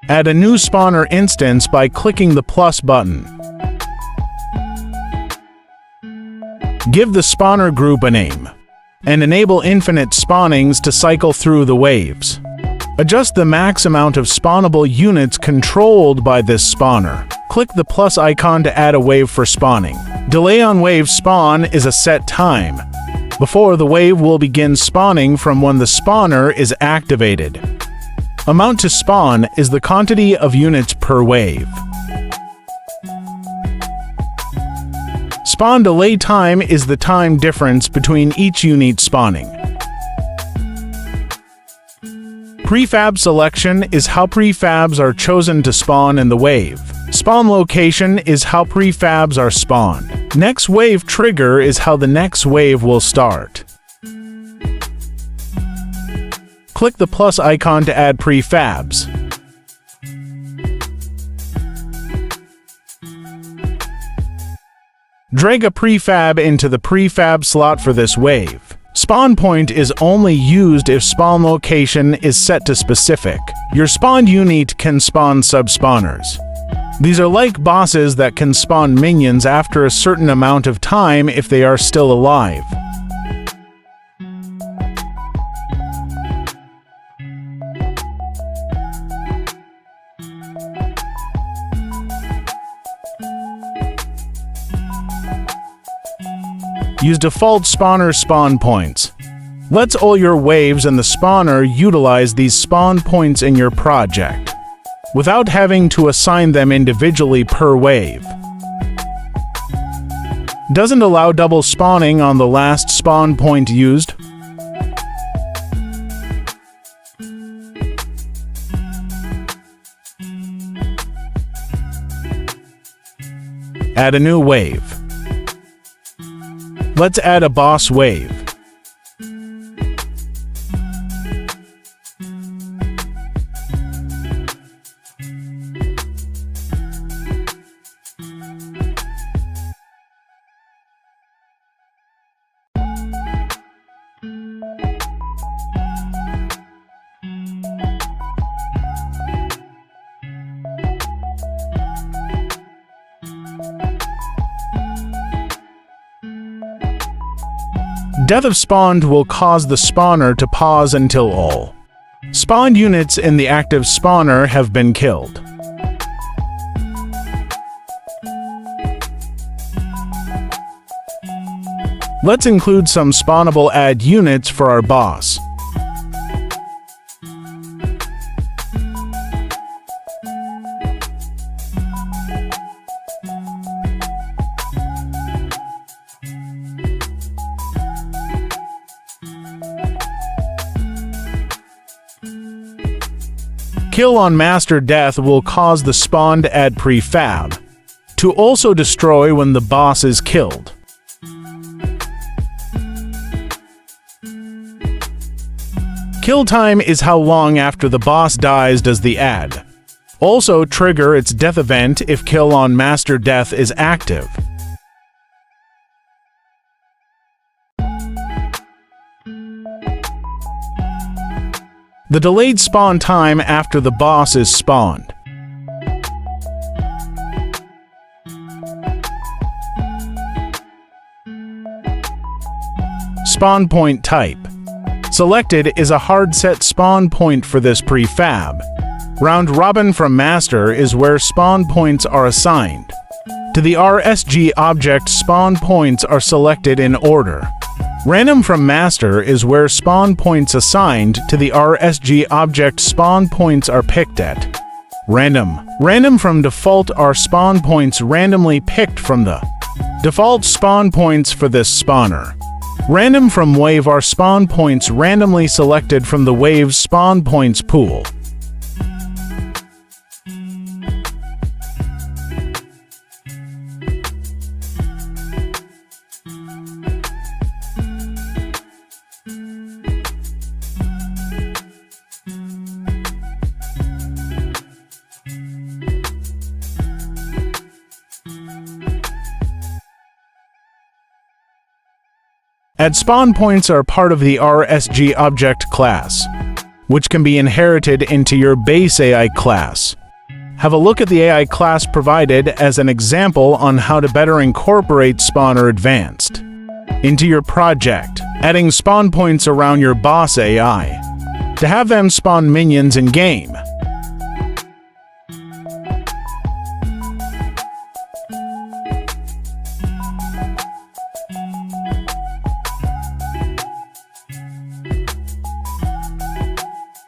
Add a new spawner instance by clicking the plus button. Give the spawner group a name, and enable infinite spawnings to cycle through the waves. Adjust the max amount of spawnable units controlled by this spawner. Click the plus icon to add a wave for spawning. Delay on wave spawn is a set time before the wave will begin spawning from when the spawner is activated. Amount to spawn is the quantity of units per wave. Spawn delay time is the time difference between each unit spawning. Prefab selection is how prefabs are chosen to spawn in the wave. Spawn location is how prefabs are spawned. Next wave trigger is how the next wave will start. Click the plus icon to add prefabs. Drag a prefab into the prefab slot for this wave. Spawn point is only used if spawn location is set to specific. Your spawned unit can spawn sub-spawners. These are like bosses that can spawn minions after a certain amount of time if they are still alive. Use default spawner spawn points. Let all your waves and the spawner utilize these spawn points in your project, without having to assign them individually per wave. Doesn't allow double spawning on the last spawn point used. Add a new wave. Let's add a boss wave. Death of spawned will cause the spawner to pause until all spawned units in the active spawner have been killed. Let's include some spawnable add units for our boss. Kill on Master Death will cause the spawn to add prefab to also destroy when the boss is killed. Kill time is how long after the boss dies does the add. Also trigger its death event if kill on Master Death is active. The delayed spawn time after the boss is spawned. Spawn point type. Selected is a hard set spawn point for this prefab. Round robin from master is where spawn points are assigned. To the RSG object, spawn points are selected in order. Random from master is where spawn points assigned to the RSG object spawn points are picked at. Random from default are spawn points randomly picked from the default spawn points for this spawner. Random from wave are spawn points randomly selected from the wave's spawn points pool. Add spawn points are part of the RSG object class. which can be inherited into your base AI class. Have a look at the AI class provided as an example on how to better incorporate Spawner Advanced into your project, adding spawn points around your boss AI to have them spawn minions in-game.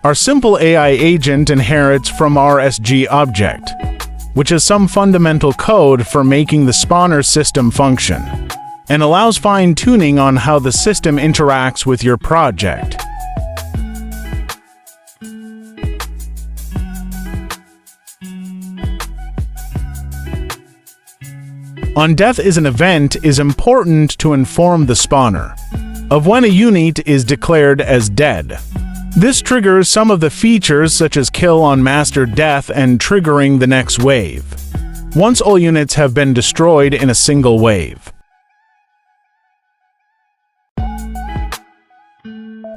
Our simple AI agent inherits from our SG object, which is some fundamental code for making the spawner system function, and allows fine-tuning on how the system interacts with your project. On death is an event is important to inform the spawner of when a unit is declared as dead. This triggers some of the features such as kill on master death and triggering the next wave, once all units have been destroyed in a single wave.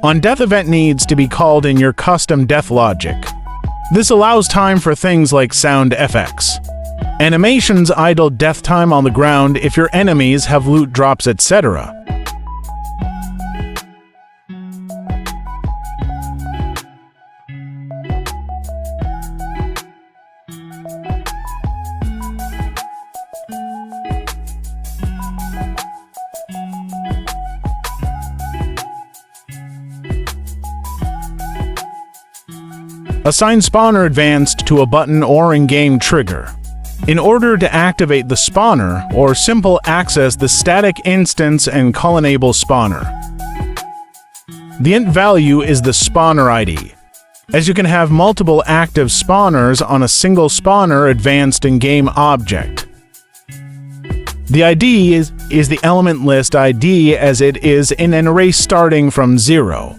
On death event needs to be called in your custom death logic. This allows time for things like sound effects, animations, idle death time on the ground if your enemies have loot drops, etc. Assign Spawner Advanced to a button or in-game trigger in order to activate the spawner or simple access the static instance and call enable spawner. The int value is the spawner ID, as you can have multiple active spawners on a single Spawner Advanced in-game object. The ID is the element list ID as it is in an array starting from 0.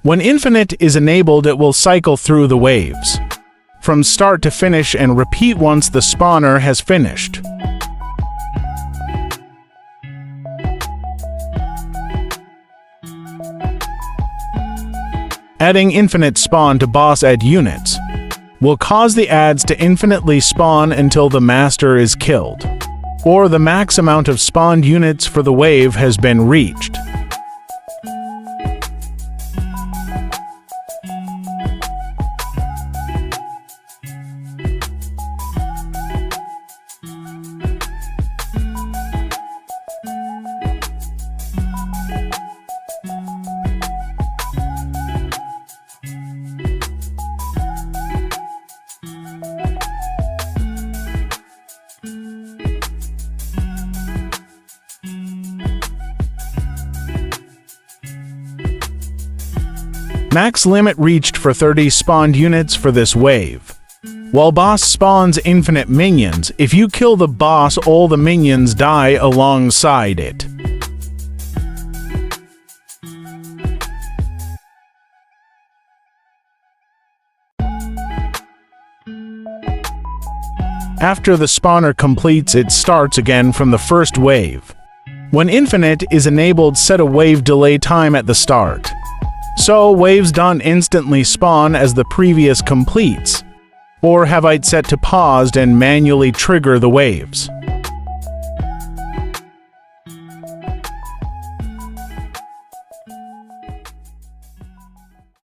When Infinite is enabled, it will cycle through the waves, from start to finish, and repeat once the spawner has finished. Adding infinite spawn to boss ad units will cause the ads to infinitely spawn until the master is killed, or the max amount of spawned units for the wave has been reached. Max limit reached for 30 spawned units for this wave. While boss spawns infinite minions, if you kill the boss, all the minions die alongside it. After the spawner completes, it starts again from the first wave. When infinite is enabled, set a wave delay time at the start. So waves don't instantly spawn as the previous completes, or have it set to paused and manually trigger the waves.